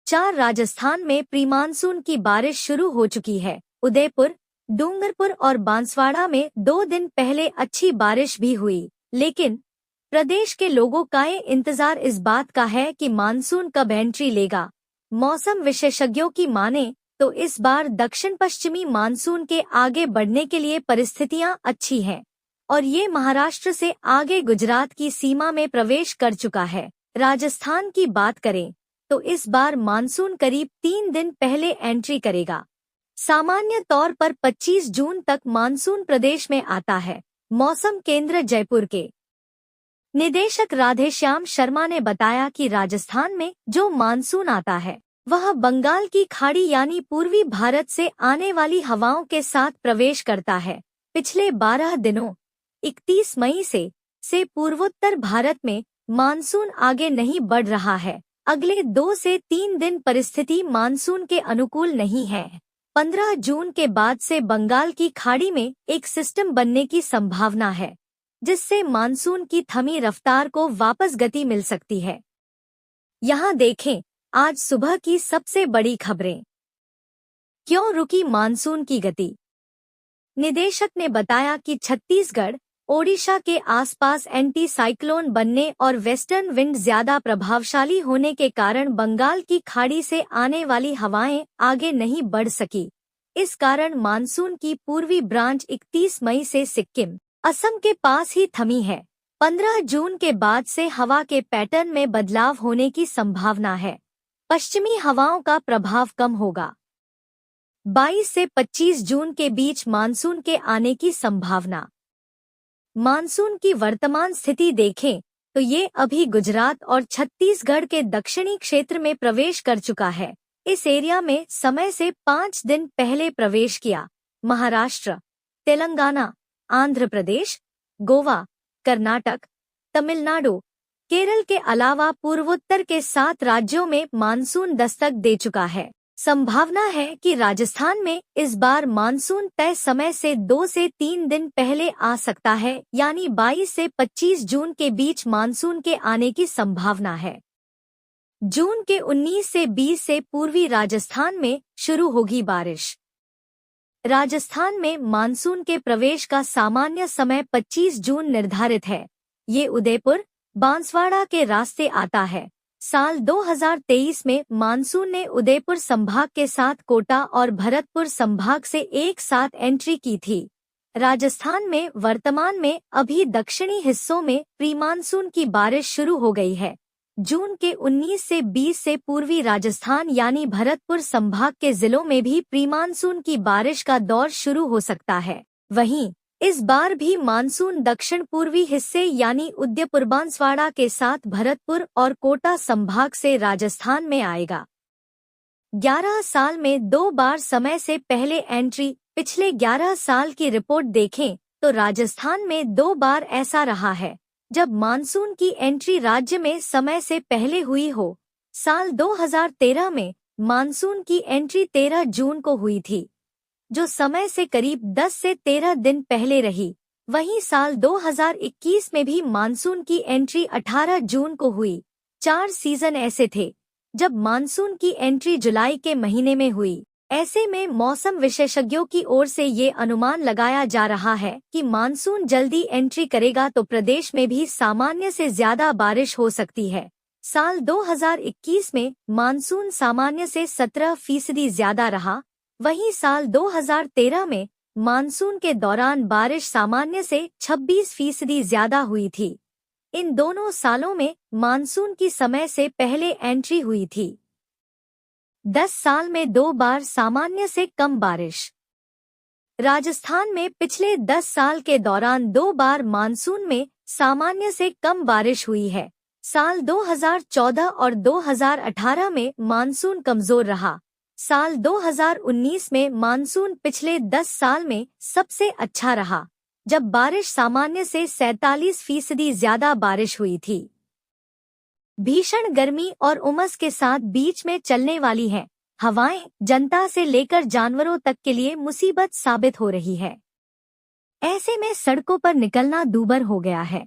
4 राजस्थान में pre monsoon की बारिश शुरू हो चुकी है। उदयपुर, डूंगरपुर और बांसवाड़ा में 2 दिन पहले अच्छी बारिश भी हुई, लेकिन प्रदेश के लोगों का इंतजार इस बात का है कि मानसून कब एंट्री लेगा। मौसम विशेषज्ञों की माने तो इस बार दक्षिण पश्चिमी मानसून के आगे बढ़ने के लिए परिस्थितियां अच्छी हैं और ये महाराष्ट्र से आगे गुजरात की सीमा में प्रवेश कर चुका है। राजस्थान की बात करें तो इस बार मानसून करीब 3 दिन पहले एंट्री करेगा। सामान्य तौर पर 25 जून तक मानसून प्रदेश में आता है। मौसम केंद्र जयपुर के निदेशक राधेश्याम शर्मा ने बताया कि राजस्थान में जो मानसून आता है वह बंगाल की खाड़ी यानी पूर्वी भारत से आने वाली हवाओं के साथ प्रवेश करता है। पिछले 12 दिनों 31 मई से पूर्वोत्तर भारत में मानसून आगे नहीं बढ़ रहा है। अगले 2 से 3 दिन परिस्थिति मानसून के अनुकूल नहीं है। 15 जून के बाद से बंगाल की खाड़ी में एक सिस्टम बनने की संभावना है, जिससे मानसून की थमी रफ्तार को वापस गति मिल सकती है। यहाँ देखें आज सुबह की सबसे बड़ी खबरें। क्यों रुकी मानसून की गति? निदेशक ने बताया कि छत्तीसगढ़, ओडिशा के आसपास एंटी साइक्लोन बनने और वेस्टर्न विंड ज्यादा प्रभावशाली होने के कारण बंगाल की खाड़ी से आने वाली हवाएं आगे नहीं बढ़ सकी। इस कारण मानसून की पूर्वी ब्रांच 31 मई से सिक्किम, असम के पास ही थमी है। 15 जून के बाद से हवा के पैटर्न में बदलाव होने की संभावना है। पश्चिमी हवाओं का प्रभाव कम होगा। 22 से 25 जून के बीच मानसून के आने की संभावना। मानसून की वर्तमान स्थिति देखें तो ये अभी गुजरात और छत्तीसगढ़ के दक्षिणी क्षेत्र में प्रवेश कर चुका है। इस एरिया में समय से 5 दिन पहले प्रवेश किया। महाराष्ट्र, तेलंगाना, आंध्र प्रदेश, गोवा, कर्नाटक, तमिलनाडु, केरल के अलावा पूर्वोत्तर के 7 राज्यों में मानसून दस्तक दे चुका है। संभावना है कि राजस्थान में इस बार मानसून तय समय से 2 से 3 दिन पहले आ सकता है, यानी 22 से 25 जून के बीच मानसून के आने की संभावना है। जून के 19 से 20 से पूर्वी राजस्थान में शुरू होगी बारिश। राजस्थान में मानसून के प्रवेश का सामान्य समय 25 जून निर्धारित है। ये उदयपुर, बांसवाड़ा के रास्ते आता है। साल 2023 में मानसून ने उदयपुर संभाग के साथ कोटा और भरतपुर संभाग से एक साथ एंट्री की थी। राजस्थान में वर्तमान में अभी दक्षिणी हिस्सों में प्री मानसून की बारिश शुरू हो गई है। जून के 19 से 20 से पूर्वी राजस्थान यानी भरतपुर संभाग के जिलों में भी प्री मानसून की बारिश का दौर शुरू हो सकता है। वहीं इस बार भी मानसून दक्षिण पूर्वी हिस्से यानी उदयपुर बांसवाड़ा के साथ भरतपुर और कोटा संभाग से राजस्थान में आएगा। 11 साल में 2 बार समय से पहले एंट्री। पिछले 11 साल की रिपोर्ट देखें तो राजस्थान में 2 बार ऐसा रहा है जब मानसून की एंट्री राज्य में समय से पहले हुई हो। साल 2013 में मानसून की एंट्री 13 जून को हुई थी, जो समय से करीब 10 से 13 दिन पहले रही। वहीं साल 2021 में भी मानसून की एंट्री 18 जून को हुई। 4 सीजन ऐसे थे जब मानसून की एंट्री जुलाई के महीने में हुई। ऐसे में मौसम विशेषज्ञों की ओर से ये अनुमान लगाया जा रहा है कि मानसून जल्दी एंट्री करेगा तो प्रदेश में भी सामान्य से ज्यादा बारिश हो सकती है। साल 2021 में मानसून सामान्य से 17% ज्यादा रहा। वहीं साल 2013 में मानसून के दौरान बारिश सामान्य से 26% ज्यादा हुई थी। इन दोनों सालों में मानसून की समय से पहले एंट्री हुई थी। 10 साल में 2 बार सामान्य से कम बारिश। राजस्थान में पिछले 10 साल के दौरान 2 बार मानसून में सामान्य से कम बारिश हुई है। साल 2014 और 2018 में मानसून कमजोर रहा। साल 2019 में मानसून पिछले 10 साल में सबसे अच्छा रहा, जब बारिश सामान्य से 47% ज्यादा बारिश हुई थी। भीषण गर्मी और उमस के साथ बीच में चलने वाली हैं हवाएं जनता से लेकर जानवरों तक के लिए मुसीबत साबित हो रही है। ऐसे में सड़कों पर निकलना दूभर हो गया है।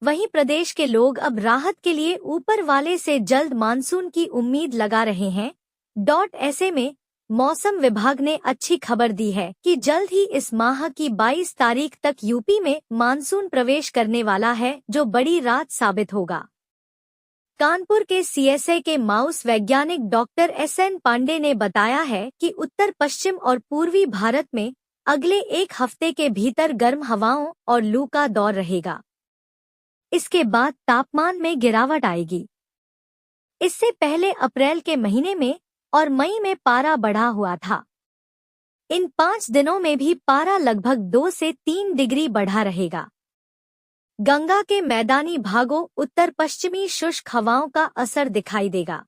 वहीं प्रदेश के लोग अब राहत के लिए ऊपर वाले से जल्द मानसून की उम्मीद लगा रहे हैं। ऐसे में मौसम विभाग ने अच्छी खबर दी है कि जल्द ही इस माह की 22 तारीख तक यूपी में मानसून प्रवेश करने वाला है, जो बड़ी राहत साबित होगा। कानपुर के सीएसआई के माउस वैज्ञानिक डॉक्टर एसएन पांडे ने बताया है कि उत्तर पश्चिम और पूर्वी भारत में अगले एक हफ्ते के भीतर गर्म हवाओं और लू का दौर रहेगा। इसके बाद तापमान में गिरावट आएगी। इससे पहले अप्रैल के महीने में और मई में पारा बढ़ा हुआ था। इन 5 दिनों में भी पारा लगभग 2 से 3 डिग्री बढ़ा रहेगा। गंगा के मैदानी भागों उत्तर पश्चिमी शुष्क हवाओं का असर दिखाई देगा,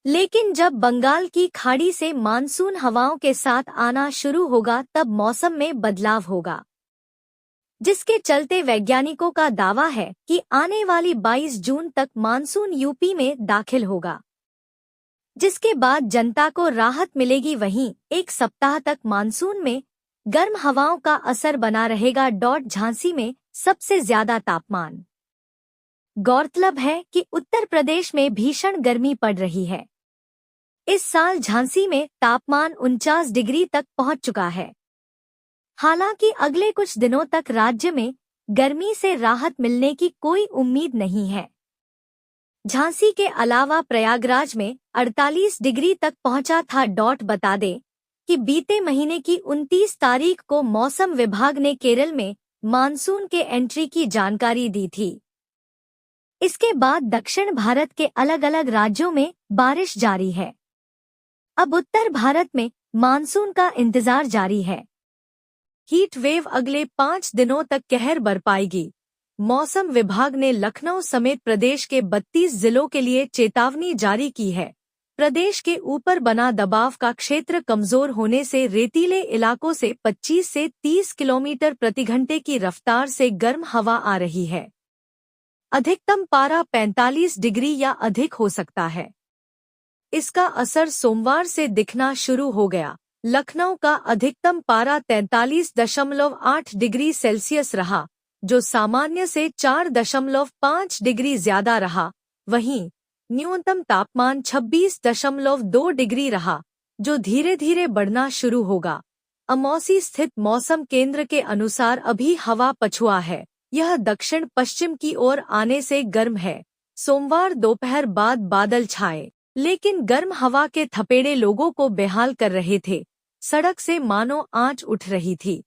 लेकिन जब बंगाल की खाड़ी से मानसून हवाओं के साथ आना शुरू होगा तब मौसम में बदलाव होगा, जिसके चलते वैज्ञानिकों का दावा है कि आने वाली 22 जून तक मानसून यूपी में दाखिल होगा, जिसके बाद जनता को राहत मिलेगी। वहीं एक सप्ताह तक मानसून में गर्म हवाओं का असर बना रहेगा। झांसी में सबसे ज्यादा तापमान। गौरतलब है कि उत्तर प्रदेश में भीषण गर्मी पड़ रही है। इस साल झांसी में तापमान 49 डिग्री तक पहुंच चुका है। हालांकि अगले कुछ दिनों तक राज्य में गर्मी से राहत मिलने की कोई उम्मीद नहीं है। झांसी के अलावा प्रयागराज में 48 डिग्री तक पहुंचा था। बता दें कि बीते महीने की 29 तारीख को मौसम विभाग ने केरल में मानसून के एंट्री की जानकारी दी थी। इसके बाद दक्षिण भारत के अलग अलग राज्यों में बारिश जारी है। अब उत्तर भारत में मानसून का इंतजार जारी है। हीट वेव अगले 5 दिनों तक कहर बरपाएगी। मौसम विभाग ने लखनऊ समेत प्रदेश के 32 जिलों के लिए चेतावनी जारी की है। प्रदेश के ऊपर बना दबाव का क्षेत्र कमजोर होने से रेतीले इलाकों से 25 से 30 किलोमीटर प्रति घंटे की रफ्तार से गर्म हवा आ रही है। अधिकतम पारा 45 डिग्री या अधिक हो सकता है। इसका असर सोमवार से दिखना शुरू हो गया। लखनऊ का अधिकतम पारा 43.8 डिग्री सेल्सियस रहा, जो सामान्य से 4.5 डिग्री ज्यादा रहा। वहीं न्यूनतम तापमान 26.2 डिग्री रहा, जो धीरे धीरे बढ़ना शुरू होगा। अमौसी स्थित मौसम केंद्र के अनुसार अभी हवा पछुआ है। यह दक्षिण पश्चिम की ओर आने से गर्म है। सोमवार दोपहर बाद बादल छाए, लेकिन गर्म हवा के थपेड़े लोगों को बेहाल कर रहे थे। सड़क से मानो आंच उठ रही थी।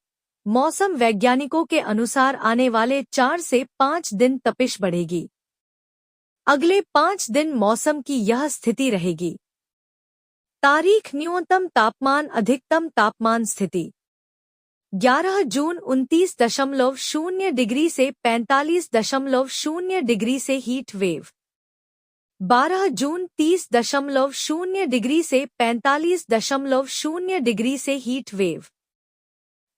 मौसम वैज्ञानिकों के अनुसार आने वाले 4 से 5 दिन तपिश बढ़ेगी। अगले 5 दिन मौसम की यह स्थिति रहेगी। तारीख न्यूनतम तापमान अधिकतम तापमान स्थिति 11 जून 29.0 डिग्री से 45.0 डिग्री से हीट वेव। 12 जून 30.0 डिग्री से 45.0 डिग्री से हीट वेव।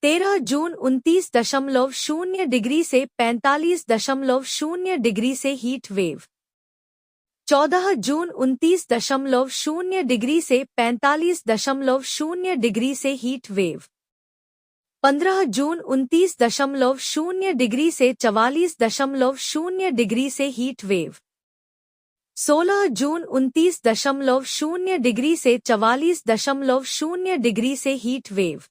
13 जून 29.0 डिग्री से 45.0 डिग्री से हीट वेव। 14 जून 29.0 डिग्री से 45.0 डिग्री से हीट वेव। 15 जून 29.0 डिग्री से 44.0 डिग्री से हीट वेव। 16 जून 29.0 डिग्री से 44.0 डिग्री से हीट वेव।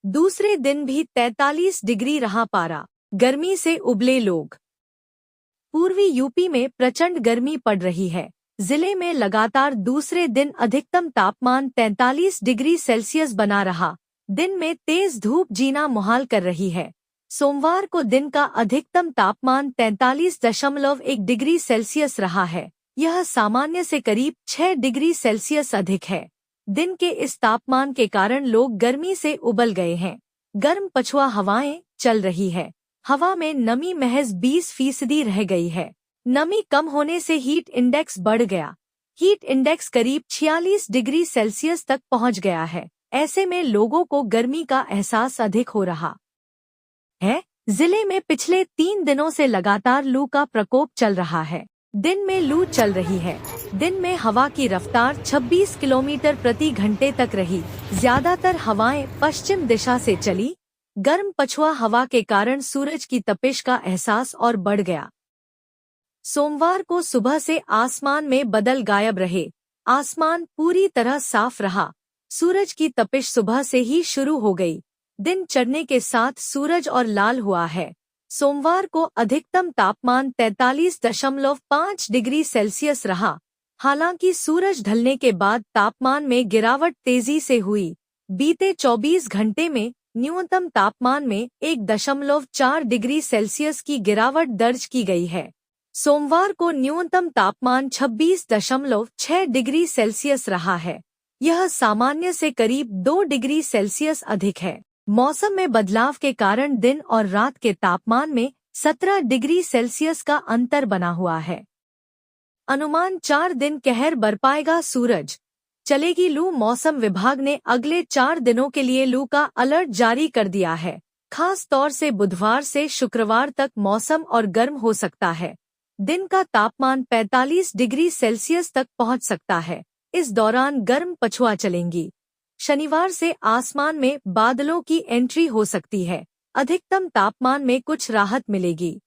दूसरे दिन भी 43 डिग्री रहा पारा। गर्मी से उबले लोग। पूर्वी यूपी में प्रचंड गर्मी पड़ रही है। जिले में लगातार दूसरे दिन अधिकतम तापमान 43 डिग्री सेल्सियस बना रहा। दिन में तेज धूप जीना मुहाल कर रही है। सोमवार को दिन का अधिकतम तापमान 43.1 डिग्री सेल्सियस रहा है। यह सामान्य से करीब 6 डिग्री सेल्सियस अधिक है। दिन के इस तापमान के कारण लोग गर्मी से उबल गए हैं। गर्म पछुआ हवाएं चल रही है। हवा में नमी महज 20% रह गई है। नमी कम होने से हीट इंडेक्स बढ़ गया। हीट इंडेक्स करीब 46 डिग्री सेल्सियस तक पहुंच गया है। ऐसे में लोगों को गर्मी का एहसास अधिक हो रहा है। जिले में पिछले 3 दिनों से लगातार लू का प्रकोप चल रहा है। दिन में लू चल रही है। दिन में हवा की रफ्तार 26 किलोमीटर प्रति घंटे तक रही। ज्यादातर हवाएं पश्चिम दिशा से चली। गर्म पछुआ हवा के कारण सूरज की तपिश का एहसास और बढ़ गया। सोमवार को सुबह से आसमान में बादल गायब रहे। आसमान पूरी तरह साफ रहा। सूरज की तपिश सुबह से ही शुरू हो गई। दिन चढ़ने के साथ सूरज और लाल हुआ है। सोमवार को अधिकतम तापमान 43.5 डिग्री सेल्सियस रहा। हालांकि सूरज ढलने के बाद तापमान में गिरावट तेजी से हुई। बीते 24 घंटे में न्यूनतम तापमान में 1.4 डिग्री सेल्सियस की गिरावट दर्ज की गई है। सोमवार को न्यूनतम तापमान 26.6 डिग्री सेल्सियस रहा है। यह सामान्य से करीब 2 डिग्री सेल्सियस अधिक है। मौसम में बदलाव के कारण दिन और रात के तापमान में 17 डिग्री सेल्सियस का अंतर बना हुआ है। अनुमान 4 दिन कहर बरपाएगा सूरज, चलेगी लू। मौसम विभाग ने अगले 4 दिनों के लिए लू का अलर्ट जारी कर दिया है। खास तौर से बुधवार से शुक्रवार तक मौसम और गर्म हो सकता है। दिन का तापमान 45 डिग्री सेल्सियस तक पहुंच सकता है। इस दौरान गर्म पछुआ चलेंगी। शनिवार से आसमान में बादलों की एंट्री हो सकती है। अधिकतम तापमान में कुछ राहत मिलेगी।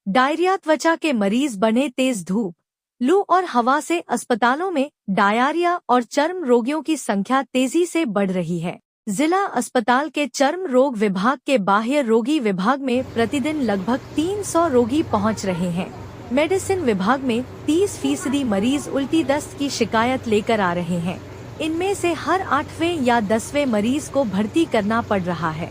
डायरिया, त्वचा के मरीज बने तेज धूप, लू और हवा से अस्पतालों में डायरिया और चर्म रोगियों की संख्या तेजी से बढ़ रही है। जिला अस्पताल के चर्म रोग विभाग के बाह्य रोगी विभाग में प्रतिदिन लगभग 300 रोगी पहुंच रहे हैं। मेडिसिन विभाग में 30% मरीज उल्टी दस्त की शिकायत लेकर आ रहे हैं। इनमें से हर 8वें या 10वें मरीज को भर्ती करना पड़ रहा है।